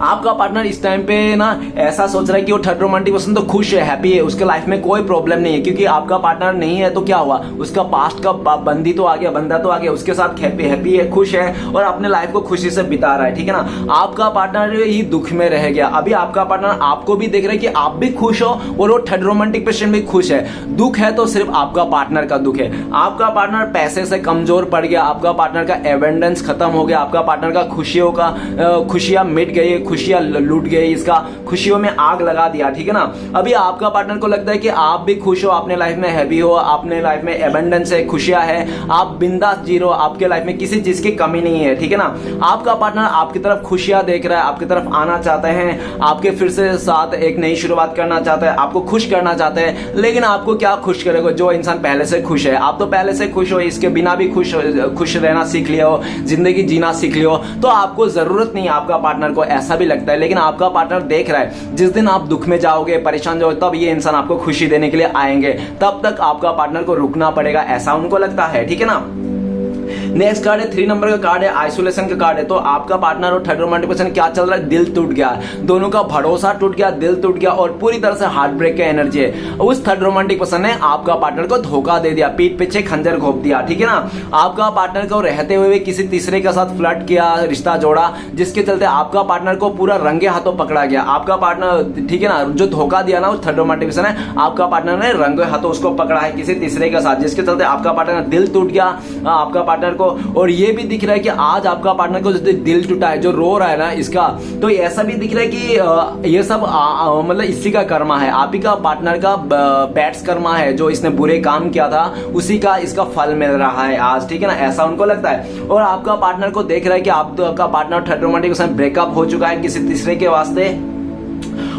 आपका पार्टनर इस टाइम पे ना ऐसा सोच रहा है कि वो थर्ड रोमांटिक पर्सन तो खुश है, हैप्पी है, उसके लाइफ में कोई प्रॉब्लम नहीं है, क्योंकि आपका पार्टनर नहीं है तो क्या हुआ, उसका पास्ट का बंदी तो आ गया, बंदा तो आ गया, उसके साथ हैप्पी है, खुश है और अपने लाइफ को खुशी से बिता रहा है, ठीक है ना। आपका पार्टनर ही दुख में रह गया। अभी आपका पार्टनर आपको भी देख रहा है कि आप भी खुश हो और वो थर्ड रोमांटिक पर्सन भी खुश है। दुख है तो सिर्फ आपका पार्टनर का दुख है। आपका पार्टनर पैसे से कमजोर पड़ गया, आपका पार्टनर का एवेंडेंस खत्म हो गया, आपका पार्टनर का खुशियां मिट गई, खुशियां लूट गई, इसका खुशियों में आग लगा दिया, ठीक है ना। अभी आपका पार्टनर को लगता है कि आप भी खुश हो, अपने लाइफ में हैप्पी हो, अपने लाइफ में एवेंडेंस है, खुशियां है, आप बिंदास जी रहे हो, आपके लाइफ में किसी चीज की कमी नहीं है, ठीक है ना। आपका पार्टनर आपकी तरफ खुशियां देख रहा है, आपकी तरफ आना चाहते हैं, आपके फिर से साथ एक नई शुरुआत करना चाहता है, आपको खुश करना चाहते हैं, लेकिन आपको क्या खुश करेगा, जो इंसान पहले से खुश है। आप तो पहले से खुश हो, इसके बिना भी खुश रहना सीख लिया हो, जिंदगी जीना सीख लिया हो, तो आपको जरूरत नहीं है आपका पार्टनर को, ऐसा भी लगता है। लेकिन आपका पार्टनर देख रहा है जिस दिन आप दुख में जाओगे, परेशान जाओगे, तब ये इंसान आपको खुशी देने के लिए आएंगे, तब तक आपका पार्टनर को रुकना पड़ेगा, ऐसा उनको लगता है, ठीक है ना। नेक्स्ट कार्ड है 3 नंबर का कार्ड है, आइसोलेशन का कार्ड है। तो आपका पार्टनर और थर्ड रोमांटिक पर्सन क्या चल रहा है, दिल टूट गया, दोनों का भरोसा टूट गया, दिल टूट गया और पूरी तरह से हार्ट ब्रेक का एनर्जी है। उस थर्ड रोमांटिक पर्सन ने आपका पार्टनर को धोखा दे दिया, पीठ पीछे खंजर घोंप दिया, ठीक है ना। आपका पार्टनर को रहते हुए किसी तीसरे के साथ फ्लर्ट किया, रिश्ता जोड़ा, जिसके चलते आपका पार्टनर को पूरा रंगे हाथों पकड़ा गया। आपका पार्टनर, ठीक है ना, जो धोखा दिया ना उस थर्ड रोमांटिक पर्सन है, आपका पार्टनर ने रंगे हाथों उसको पकड़ा है किसी तीसरे के साथ, जिसके चलते आपका पार्टनर दिल टूट गया आपका पार्टनर को। और ये भी दिख रहा है कि आज आपका पार्टनर को जो दिल टूटा है, जो रो रहा है ना इसका, तो ऐसा भी दिख रहा है कि ये सब मतलब इसी का कर्मा है, आप ही का पार्टनर का बैड्स कर्मा है, जो इसने बुरे काम किया था उसी का इसका फल मिल रहा है आज, ठीक है ना, ऐसा उनको लगता है। और आपका पार्टनर को देख रहा है कि आपका partner third romantic person breakup हो चुका है किसी तीसरे के वास्ते,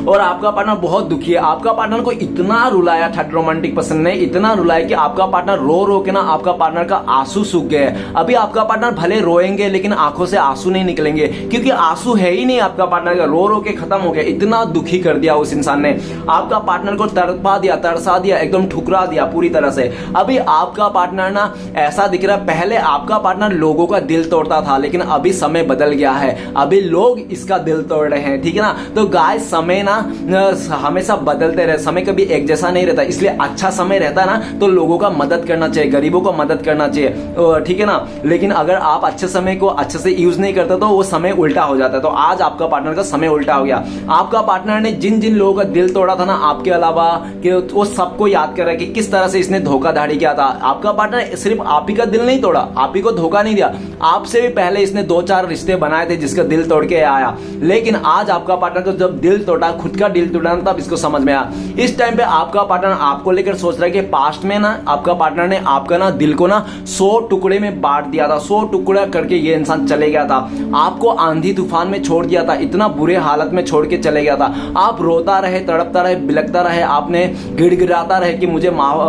और आपका पार्टनर बहुत दुखी है। आपका पार्टनर को इतना रुलाया थर्ड रोमांटिक पर्सन ने, इतना रुलाया कि आपका पार्टनर रो रो के ना आपका पार्टनर का आंसू सूख गए। अभी आपका पार्टनर भले रोएंगे लेकिन आंखों से आंसू नहीं निकलेंगे, क्योंकि आंसू है ही नहीं आपका पार्टनर का, रो रो के खत्म हो गया। इतना दुखी कर दिया उस इंसान ने, आपका पार्टनर को तड़पा दिया, तरसा दिया, एकदम ठुकरा दिया पूरी तरह से। अभी आपका पार्टनर ना ऐसा दिख रहा है, पहले आपका पार्टनर लोगों का दिल तोड़ता था, लेकिन अभी समय बदल गया है, अभी लोग इसका दिल तोड़ रहे हैं, ठीक है ना। तो गाइस समय हमेशा बदलते रहे, समय कभी एक जैसा नहीं रहता, इसलिए अच्छा समय रहता है ना तो लोगों का मदद करना चाहिए, गरीबों को मदद करना चाहिए, ठीक है ना। लेकिन अगर आप अच्छे समय को अच्छे से यूज नहीं करते तो वो समय उल्टा हो जाता है। तो आज आपका पार्टनर का समय उल्टा हो गया। आपका पार्टनर ने जिन जिन लोगों का दिल तोड़ा था ना आपके अलावा, कि वो सबको याद कर रहा है कि किस तरह से इसने धोखाधड़ी किया था। आपका पार्टनर सिर्फ आप ही का दिल नहीं तोड़ा, आप ही को धोखा नहीं दिया, आपसे भी पहले इसने 2-4 रिश्ते बनाए थे जिसका दिल तोड़ के आया। लेकिन आज आपका पार्टनर को जब दिल तोड़ा, खुद का दिल टूटा, तब इसको समझ में आया। इस टाइम पे आपका पार्टनर आपको लेकर सोच रहा है कि पास्ट में ना आपका पार्टनर ने आपका ना दिल को ना 100 टुकड़े में बांट दिया था, 100 टुकड़ा करके ये इंसान चले गया था, आपको आंधी तूफान में छोड़ दिया था, इतना बुरे हालत में छोड़ के चले गया था। आप रोता रहे, तड़पता रहे, बिलखता रहे, आपने गिड़गिड़ाता रहे कि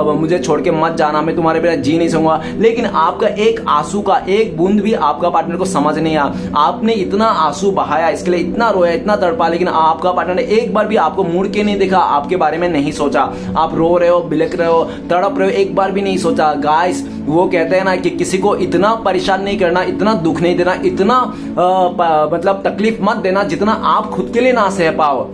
मुझे छोड़ के मत जाना, मैं तुम्हारे बिना जी नहीं सकूंगा। लेकिन आपका एक आंसू का एक बूंद भी आपका पार्टनर को समझ नहीं आया। आपने इतना आंसू बहाया, इसके लिए इतना रोया, इतना तड़पा, लेकिन आपका पार्टनर ने एक बार भी आपको मुड़ के नहीं देखा, आपके बारे में नहीं सोचा। आप रो रहे हो, बिलख रहे हो, तड़प रहे हो, एक बार भी नहीं सोचा। गाइस वो कहते हैं ना कि किसी को इतना परेशान नहीं करना, इतना दुख नहीं देना, इतना मतलब तकलीफ मत देना जितना आप खुद के लिए ना सह पाओ,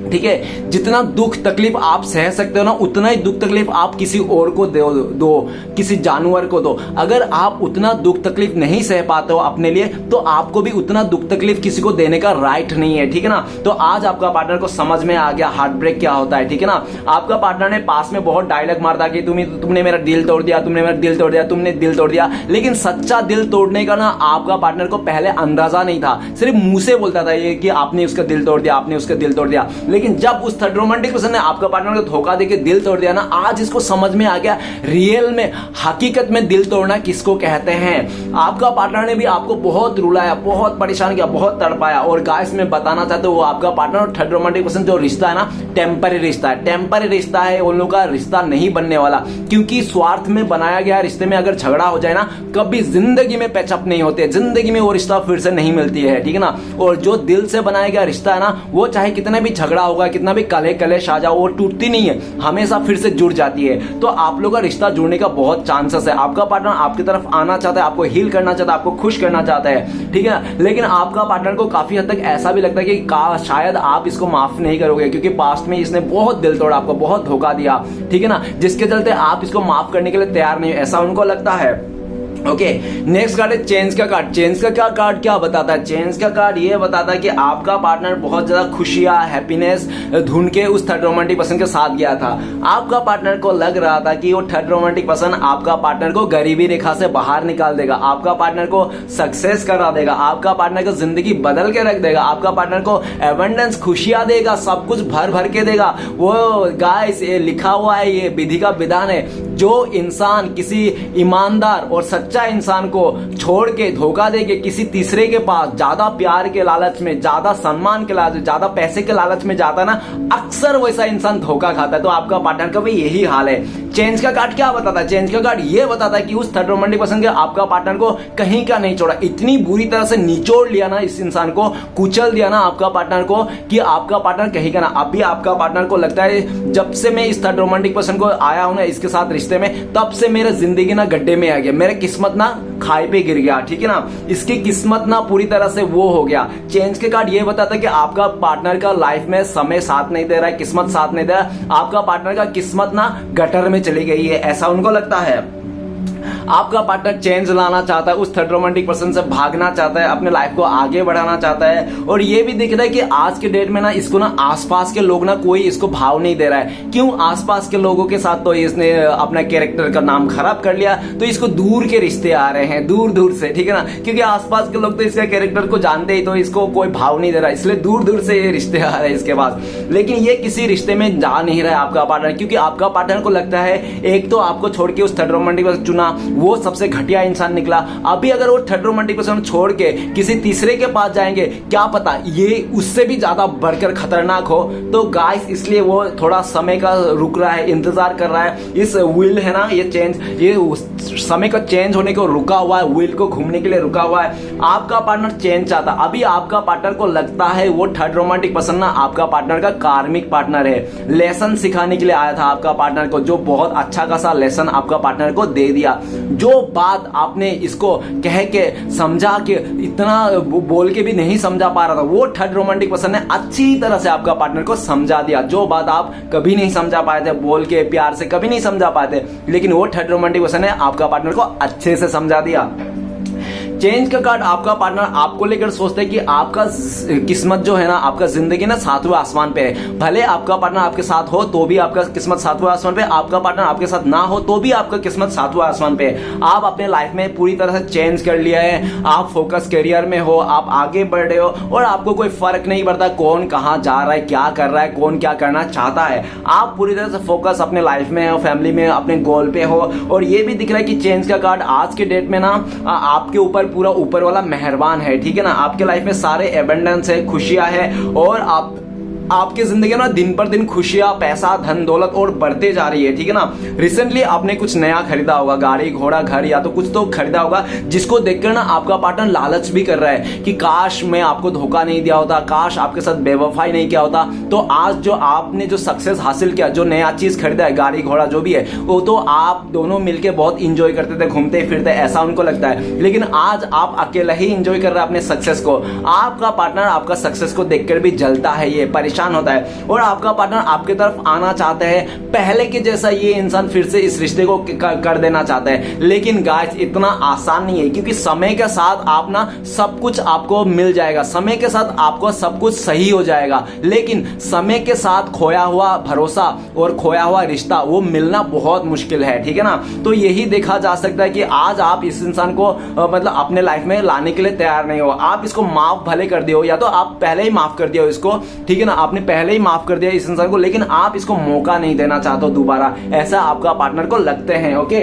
ठीक है। जितना दुख तकलीफ आप सह सकते हो ना, उतना ही दुख तकलीफ आप किसी और को दो, किसी जानवर को दो। अगर आप उतना दुख तकलीफ नहीं सह पाते हो अपने लिए, तो आपको भी उतना दुख तकलीफ किसी को देने का राइट नहीं है, ठीक है ना। तो आज आपका पार्टनर को समझ में आ गया हार्ट ब्रेक क्या होता है, ठीक है ना। आपका पार्टनर ने पास में बहुत डायलॉग मारता कि तुमने मेरा दिल तोड़ दिया, तुमने मेरा दिल तोड़ दिया, तुमने दिल तोड़ दिया। लेकिन सच्चा दिल तोड़ने का ना आपका पार्टनर को पहले अंदाजा नहीं था, सिर्फ मुंह से बोलता था ये कि आपने उसका दिल तोड़ दिया, आपने उसका दिल तोड़ दिया। लेकिन जब उस थर्ड रोमांटिक पर्सन ने आपका पार्टनर को धोखा देके दिल तोड़ दिया ना, आज इसको समझ में आ गया रियल में, हकीकत में दिल तोड़ना किसको कहते हैं। आपका पार्टनर ने भी आपको बहुत रुलाया, बहुत परेशान किया, बहुत तड़पाया। और गाइस मैं बताना चाहता हूं, वो आपका पार्टनर और थर्ड रोमांटिक पर्सन जो रिश्ता है ना, टेम्पररी रिश्ता है, टेम्पररी रिश्ता है। उन लोगों का रिश्ता नहीं बनने वाला, क्योंकि स्वार्थ में बनाया गया रिश्ते में अगर झगड़ा हो जाए ना, कभी जिंदगी में पैचअप नहीं होते, जिंदगी में वो रिश्ता फिर से नहीं मिलती है, ठीक है ना। और जो दिल से बनाया गया रिश्ता है ना, वो चाहे कितने भी झगड़ा झगड़ा होगा, कितना भी कले कलेश आ जाओ, वो टूटती नहीं है, हमेशा फिर से जुड़ जाती है। तो आप लोग का रिश्ता जुड़ने का बहुत चांसेस है। आपका पार्टनर आपकी तरफ आना चाहता है, आपको हील करना चाहता है, आपको खुश करना चाहता है, ठीक है। लेकिन आपका पार्टनर को काफी हद तक ऐसा भी लगता है कि शायद आप इसको माफ नहीं करोगे, क्योंकि पास्ट में इसने बहुत दिल तोड़ा, आपको बहुत धोखा दिया, ठीक है ना, जिसके चलते आप इसको माफ करने के लिए तैयार नहीं, ऐसा उनको लगता है। ओके, नेक्स्ट कार्ड है चेंज का कार्ड। चेंज का कार्ड क्या बताता है? चेंज का कार्ड ये बताता है कि आपका पार्टनर बहुत ज्यादा खुशियां, हैप्पीनेस ढूंढ के उस थर्ड रोमांटिक पर्सन के साथ गया था। आपका पार्टनर को लग रहा था कि वो थर्ड रोमांटिक पर्सन आपका पार्टनर को गरीबी रेखा से बाहर निकाल देगा, आपका पार्टनर को सक्सेस करा देगा, आपका पार्टनर को जिंदगी बदल के रख देगा, आपका पार्टनर को एबंडेंस खुशियां देगा, सब कुछ भर भर के देगा। वो गाइस, ये लिखा हुआ है, ये विधि का विधान है। जो इंसान किसी ईमानदार और सच्चा इंसान को छोड़ के धोखा दे के किसी तीसरे के पास ज्यादा प्यार के लालच में, ज्यादा सम्मान के लालच में, ज्यादा पैसे के लालच में जाता है ना, अक्सर वैसा इंसान धोखा खाता है। तो आपका पार्टनर का भी यही हाल है। चेंज का कार्ड क्या बताता है? चेंज का कार्ड ये बताता है कि उस थर्ड रोमांटिक पर्सन के आपका पार्टनर को कहीं का नहीं छोड़ा, इतनी बुरी तरह से निचोड़ लिया ना इस इंसान को, कुचल दिया ना आपका पार्टनर को कि आपका पार्टनर कहीं का ना। अभी आपका पार्टनर को लगता है जब से मैं इस थर्ड रोमांटिक पर्सन को आया हूं ना इसके साथ रिश्ते में, तब से मेरा जिंदगी ना गड्ढे में आ गया, मेरा किस्मत ना खाई पे गिर गया, ठीक है ना, इसकी किस्मत ना पूरी तरह से वो हो गया। चेंज के कार्ड ये बताता है कि आपका पार्टनर का लाइफ में समय साथ नहीं दे रहा है, किस्मत साथ नहीं दे रहा है, आपका पार्टनर का किस्मत ना गटर में चली गई है, ऐसा उनको लगता है। आपका पार्टनर चेंज लाना चाहता है, उस थर्ड रोमांटिक पर्सन से भागना चाहता है, अपने लाइफ को आगे बढ़ाना चाहता है। और ये भी दिख रहा है कि आज के डेट में ना इसको ना आसपास के लोग ना कोई इसको भाव नहीं दे रहा है। क्यों? आसपास के लोगों के साथ तो इसने अपना कैरेक्टर का नाम खराब कर लिया, तो इसको दूर के रिश्ते आ रहे हैं, दूर दूर से, ठीक है ना, क्योंकि आसपास के लोग तो इसका कैरेक्टर को जानते ही, तो इसको कोई भाव नहीं दे रहा, इसलिए दूर दूर से ये रिश्ते आ रहे हैं इसके पास। लेकिन ये किसी रिश्ते में जा नहीं रहा है आपका पार्टनर, क्योंकि आपका पार्टनर को लगता है एक तो आपको छोड़ के उस थर्ड रोमांटिक पर्सन चुना, वो सबसे घटिया इंसान निकला। अभी अगर वो थर्ड रोमांटिक पर्सन छोड़ के किसी तीसरे के पास जाएंगे, क्या पता ये उससे भी ज्यादा बढ़कर खतरनाक हो। तो गाइस, इसलिए वो थोड़ा समय का रुक रहा है, इंतजार कर रहा है। इस व्हील है ना, ये चेंज, ये समय का चेंज होने को रुका हुआ है, व्हील को घूमने के लिए रुका हुआ है। आपका पार्टनर चेंज चाहता। अभी आपका पार्टनर को लगता है वो थर्ड रोमांटिक पर्सन ना आपका पार्टनर का कार्मिक पार्टनर है, लेसन सिखाने के लिए आया था आपका पार्टनर को, जो बहुत अच्छा खासा लेसन आपका पार्टनर को दे दिया। जो बात आपने इसको कह के समझा के इतना बोल के भी नहीं समझा पा रहा था, वो थर्ड रोमांटिक पर्सन ने अच्छी तरह से आपका पार्टनर को समझा दिया। जो बात आप कभी नहीं समझा पाए थे, बोल के प्यार से कभी नहीं समझा पाए थे, लेकिन वो थर्ड रोमांटिक पर्सन ने आपका पार्टनर को अच्छे से समझा दिया। चेंज का कार्ड, आपका पार्टनर आपको लेकर सोचता है कि आपका किस्मत जो है ना, आपका जिंदगी ना सातवें आसमान पे है। भले आपका पार्टनर आपके साथ हो तो भी आपका किस्मत सातवें आसमान पे, आपका पार्टनर आपके साथ ना हो तो भी आपका किस्मत सातवें आसमान पे है। आप अपने लाइफ में पूरी तरह से चेंज कर लिया है, आप फोकस करियर में हो, आप आगे बढ़ रहे हो और आपको कोई फर्क नहीं पड़ता कौन कहाँ जा रहा है, क्या कर रहा है, कौन क्या करना चाहता है। आप पूरी तरह से फोकस अपने लाइफ में हो, फैमिली में, अपने गोल पे हो। और ये भी दिख रहा है कि चेंज का कार्ड आज के डेट में ना आपके ऊपर पूरा ऊपर वाला मेहरबान है, ठीक है ना, आपके लाइफ में सारे एबंडेंस है, खुशियां है और आपकी जिंदगी में दिन पर दिन खुशियां, पैसा, धन दौलत और बढ़ते जा रही है, ठीक है ना। रिसेंटली आपने कुछ नया खरीदा होगा, गाड़ी घोड़ा घर या तो कुछ तो खरीदा होगा, जिसको देखकर ना आपका पार्टनर लालच भी कर रहा है कि काश मैं आपको धोखा नहीं दिया होता, काश आपके साथ बेवफाई नहीं किया होता, तो आज जो आपने जो सक्सेस हासिल किया, जो नया चीज खरीदा है, गाड़ी घोड़ा जो भी है, वो तो आप दोनों मिलके बहुत इंजॉय करते थे, घूमते फिरते, ऐसा उनको लगता है। लेकिन आज आप अकेला ही इंजॉय कर रहे हैं अपने सक्सेस को। आपका पार्टनर आपका सक्सेस को देखकर भी जलता है, ये परेशान होता है और आपका पार्टनर आपके तरफ आना चाहता है, पहले के जैसा ये इंसान फिर से इस रिश्ते को कर देना चाहता है। लेकिन गाइस, इतना आसान नहीं है, क्योंकि समय के साथ आप ना सब कुछ आपको मिल जाएगा, समय के साथ आपको सब कुछ सही हो जाएगा। लेकिन समय के साथ खोया हुआ भरोसा और खोया हुआ रिश्ता वो मिलना बहुत मुश्किल है, ठीक है ना। तो यही देखा जा सकता है कि आज आप इस इंसान को मतलब अपने लाइफ में लाने के लिए तैयार नहीं हो। आप इसको माफ भले कर दियो, या तो आप पहले ही माफ कर दिया इसको, ठीक है ना, आपने पहले ही माफ कर दिया इस इंसान को, लेकिन आप इसको मौका नहीं देना चाहते हो दोबारा, ऐसा आपका पार्टनर को लगते हैं। ओके,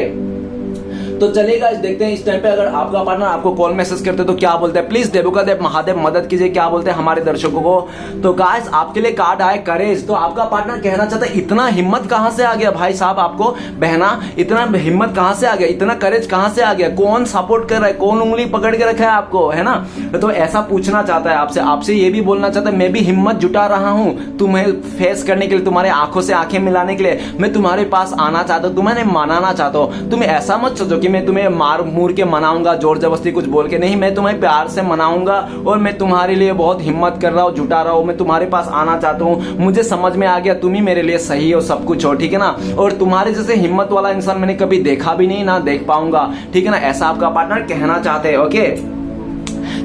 तो चलेगा, देखते हैं इस टाइम पे अगर आपका पार्टनर आपको कॉल मैसेज करते तो क्या बोलते हैं। प्लीज देवोका देव महादेव मदद कीजिए, क्या बोलते हैं हमारे दर्शकों को। तो गाइस आपके लिए कार्ड आए करेज। तो आपका पार्टनर कहना चाहता है इतना हिम्मत कहां से आ गया भाई साहब, आपको बहना इतना हिम्मत कहां से आ गया, इतना करेज कहां से आ गया, कौन सपोर्ट कर रहा है, कौन उंगली पकड़ के रखा है आपको, है ना। तो ऐसा पूछना चाहता है आपसे ये भी बोलना चाहता है मैं भी हिम्मत जुटा रहा हूं तुम्हें फेस करने के लिए, तुम्हारे आंखों से आंखें मिलाने के लिए मैं तुम्हारे पास आना चाहता हूं, तुम्हें मनाना चाहता हूं। तुम ऐसा मत सोचो कि मैं तुम्हें मार मूर के मनाऊंगा जोर जबरदस्ती कुछ बोल के, नहीं, मैं तुम्हें प्यार से मनाऊंगा और मैं तुम्हारे लिए बहुत हिम्मत कर रहा हूं, जुटा रहा हूं, मैं तुम्हारे पास आना चाहता हूं। मुझे समझ में आ गया तुम ही मेरे लिए सही हो, सब कुछ हो, ठीक है ना। और तुम्हारे जैसे हिम्मत वाला इंसान मैंने कभी देखा भी नहीं, ना देख पाऊंगा, ठीक है ना। ऐसा आपका पार्टनर कहना चाहते हैं। ओके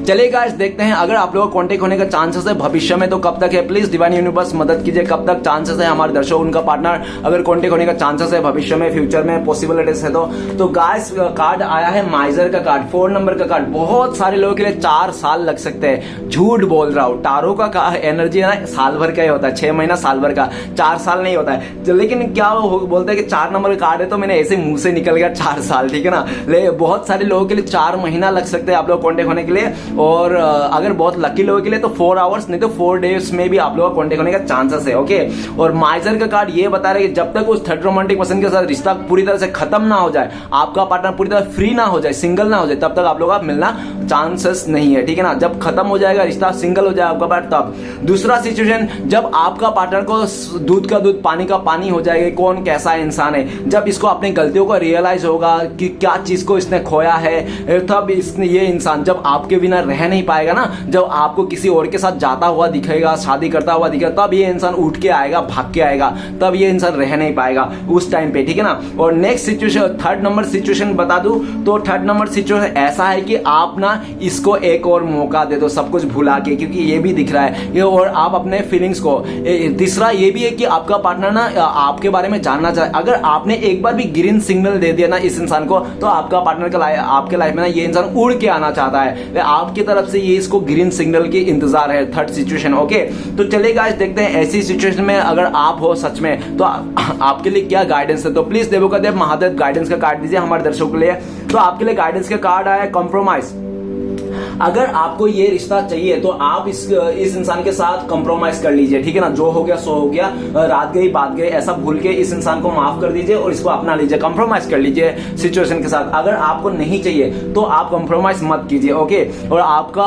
चलिए गाइस देखते हैं अगर आप लोगों को कांटेक्ट होने का चांसेस है भविष्य में तो कब तक है। प्लीज डिवाइन यूनिवर्स मदद कीजिए, कब तक चांसेस है हमारे दर्शक उनका पार्टनर अगर कांटेक्ट होने का चांसेस है भविष्य में, फ्यूचर में पॉसिबिलिटीज है। तो गाइस कार्ड आया है माइजर का कार्ड, 4 नंबर का कार्ड। बहुत सारे लोगों के लिए 4 साल लग सकते हैं, झूठ बोल रहा हूं। टारो का एनर्जी है ना साल भर का ही होता है, 6 महीना साल भर का, 4 साल नहीं होता है। लेकिन क्या बोलते हैं कि 4 नंबर का कार्ड है तो मैंने ऐसे मुंह से निकल गया 4 साल, ठीक है ना। बहुत सारे लोगों के लिए 4 महीना लग सकते हैं आप लोग कांटेक्ट होने के लिए, और अगर बहुत लकी लोगों के लिए तो 4 आवर्स नहीं तो 4 डेज में भी आप लोगों का कांटेक्ट होने का चांसेस है। ओके और माइजर का कार्ड ये बता रहा है कि जब तक उस थर्ड रोमांटिक पर्सन के साथ रिश्ता पूरी तरह से खत्म ना हो जाए, आपका पार्टनर पूरी तरह फ्री ना हो जाए, सिंगल ना हो जाए, तब तक आप लोगों का मिलना चांसेस नहीं है, ठीक है ना। जब खत्म हो जाएगा रिश्ता, सिंगल हो जाए आपका पार्टनर, तब। दूसरा सिचुएशन जब आपका पार्टनर को दूध का दूध पानी का पानी हो जाएगा, कौन कैसा इंसान है, जब इसको अपनी गलतियों का रियलाइज होगा कि क्या चीज को इसने खोया है, तब इसने ये इंसान जब आपके बिना रह नहीं पाएगा ना, जब आपको किसी और के साथ जाता हुआ दिखेगा, शादी करता हुआ दिखेगा, तब ये इंसान उठ के आएगा, भाग के आएगा, तब ये इंसान रह नहीं पाएगा उस टाइम पे, ठीक है ना। और next situation, third number situation बता दूं तो थर्ड नंबर सिचुएशन ऐसा है कि आप ना इसको एक और मौका दे दो सब कुछ भुला के, क्योंकि ये भी दिख रहा है ये, और आप अपने फीलिंग्स को। तीसरा ये भी है कि आपका पार्टनर ना आपके बारे में जानना चाहे। अगर आपने एक बार भी ग्रीन सिग्नल दे दिया ना इस इंसान को, तो आपका पार्टनर का आपके लाइफ में ना ये इंसान उड़ के आना चाहता है, आपकी तरफ से ये इसको ग्रीन सिग्नल की इंतजार है। Third situation. ओके तो चलेगा देखते हैं ऐसी सिचुएशन में अगर आप हो सच में तो आपके लिए क्या गाइडेंस है। तो प्लीज देवोका देव महादेव गाइडेंस का कार्ड दीजिए हमारे दर्शकों के लिए। तो आपके लिए गाइडेंस का कार्ड आया कॉम्प्रोमाइज। अगर आपको ये रिश्ता चाहिए तो आप इस इंसान के साथ कंप्रोमाइज कर लीजिए, ठीक है ना। जो हो गया सो हो गया, रात गई बात गई, ऐसा भूल के इस इंसान को माफ कर दीजिए और इसको अपना लीजिए, कंप्रोमाइज कर लीजिए सिचुएशन के साथ। अगर आपको नहीं चाहिए तो आप कंप्रोमाइज मत कीजिए। ओके और आपका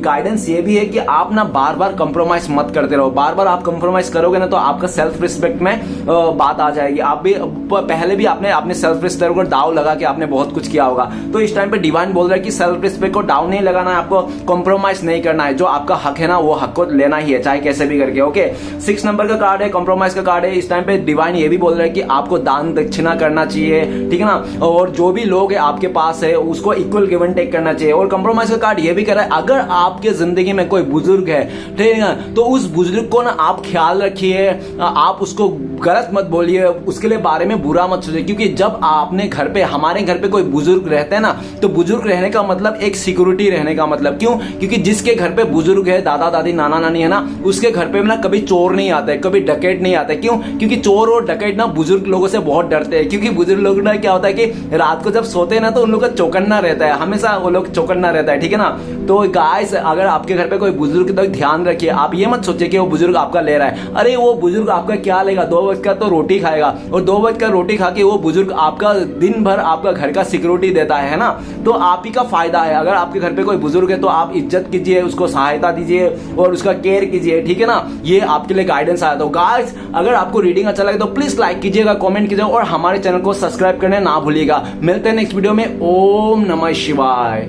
गाइडेंस ये भी है कि आप ना बार बार कंप्रोमाइज मत करते रहो। बार बार आप कंप्रोमाइज करोगे ना तो आपका सेल्फ रिस्पेक्ट में बात आ जाएगी। आप भी पहले भी आपने अपने सेल्फ रिस्पेक्ट को दाव लगा के आपने बहुत कुछ किया होगा, तो इस टाइम पे डिवाइन बोल रहा है कि सेल्फ रिस्पेक्ट को डाउन नहीं लगाना है, आपको कॉम्प्रोमाइज नहीं करना है। जो आपका हक है ना वो हक को लेना ही है, चाहे कैसे भी करके। ओके 6 नंबर का कार्ड है, कॉम्प्रोमाइज का कार्ड है। इस टाइम पे डिवाइन ये भी बोल रहा है कि आपको दान दक्षिणा करना चाहिए, ठीक है ना। और जो भी लोग है आपके पास है उसको इक्वल गिव एंड टेक करना चाहिए। और कॉम्प्रोमाइज का कार्ड ये भी कर रहा है अगर आपके जिंदगी में कोई बुजुर्ग है, ठीक है ना, तो उस बुजुर्ग को ना आप ख्याल रखिए, आप उसको गलत मत बोलिए, उसके लिए बारे में बुरा मत सोचिए। क्योंकि जब आपने घर पे, हमारे घर पे कोई बुजुर्ग रहते हैं ना, तो बुजुर्ग रहने का मतलब एक सिक्योरिटी रहने का मतलब। क्यों? क्योंकि जिसके घर पे बुजुर्ग है, दादा दादी नाना नानी है ना, उसके घर पे ना कभी चोर नहीं आता है, कभी डकैत नहीं आता है। क्यों? क्योंकि चोर और डकैत ना बुजुर्ग लोगों से बहुत डरते हैं। क्योंकि बुजुर्ग लोग ना क्या होता है कि रात को जब सोते हैं ना तो उन लोग का चौकन्ना रहता है, हमेशा वो लोग चौकन्ना रहता है, ठीक है ना। तो गाइस अगर आपके घर पे कोई बुजुर्ग तो ध्यान रखिए, आप ये मत सोचिए कि वो बुजुर्ग आपका ले रहा है। अरे वो बुजुर्ग आपका क्या लेगा, 2 वक्त का तो रोटी खाएगा, और 2 वक्त का रोटी खा के वो बुजुर्ग आपका दिन भर आपका घर का सिक्योरिटी देता है ना। तो आप ही का फायदा है। अगर आपके घर पे कोई बुजुर्ग है तो आप इज्जत कीजिए, उसको सहायता दीजिए और उसका केयर कीजिए, ठीक है ना। ये आपके लिए गाइडेंस आया। तो गाइस अगर आपको रीडिंग अच्छा लगे तो प्लीज लाइक कीजिएगा, कमेंट कीजिएगा और हमारे चैनल को सब्सक्राइब करना ना भूलिएगा। मिलते हैं नेक्स्ट वीडियो में। ओम नमः शिवाय।